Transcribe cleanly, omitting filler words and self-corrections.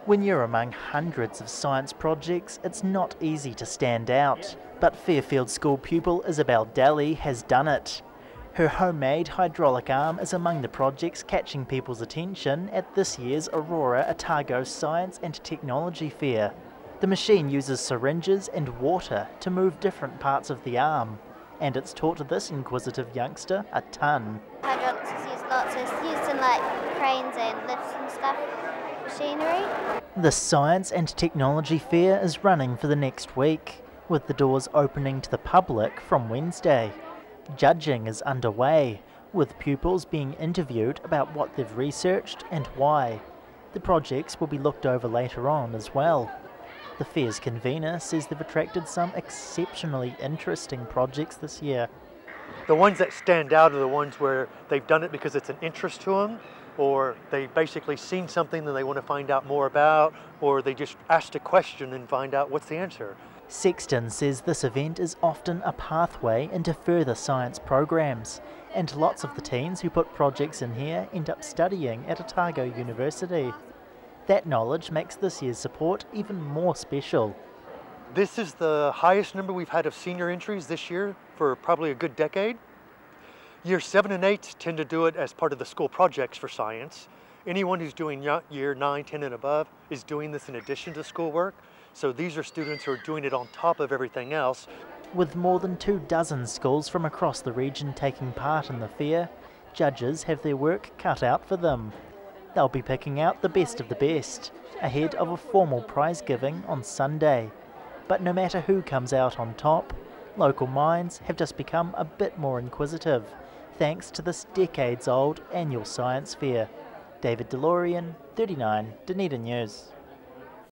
When you're among hundreds of science projects, it's not easy to stand out. But Fairfield School pupil Isabel Daly has done it. Her homemade hydraulic arm is among the projects catching people's attention at this year's Aurora Otago Science and Technology Fair. The machine uses syringes and water to move different parts of the arm, and it's taught this inquisitive youngster a ton. Hydraulics is used lots, it's used in like cranes and lifts and stuff, machinery. The Science and Technology Fair is running for the next week, with the doors opening to the public from Wednesday. Judging is underway, with pupils being interviewed about what they've researched and why. The projects will be looked over later on as well. The fair's convener says they've attracted some exceptionally interesting projects this year. The ones that stand out are the ones where they've done it because it's an interest to them, or they've basically seen something that they want to find out more about, or they just asked a question and find out what's the answer. Sexton says this event is often a pathway into further science programs, and lots of the teens who put projects in here end up studying at Otago University. That knowledge makes this year's support even more special. This is the highest number we've had of senior entries this year for probably a good decade. Year 7 and 8 tend to do it as part of the school projects for science. Anyone who's doing year 9, 10 and above is doing this in addition to schoolwork. So these are students who are doing it on top of everything else. With more than 24 schools from across the region taking part in the fair, judges have their work cut out for them. They'll be picking out the best of the best, ahead of a formal prize giving on Sunday. But no matter who comes out on top, local minds have just become a bit more inquisitive, thanks to this decades-old annual science fair. David DeLorean, 39 Dunedin News.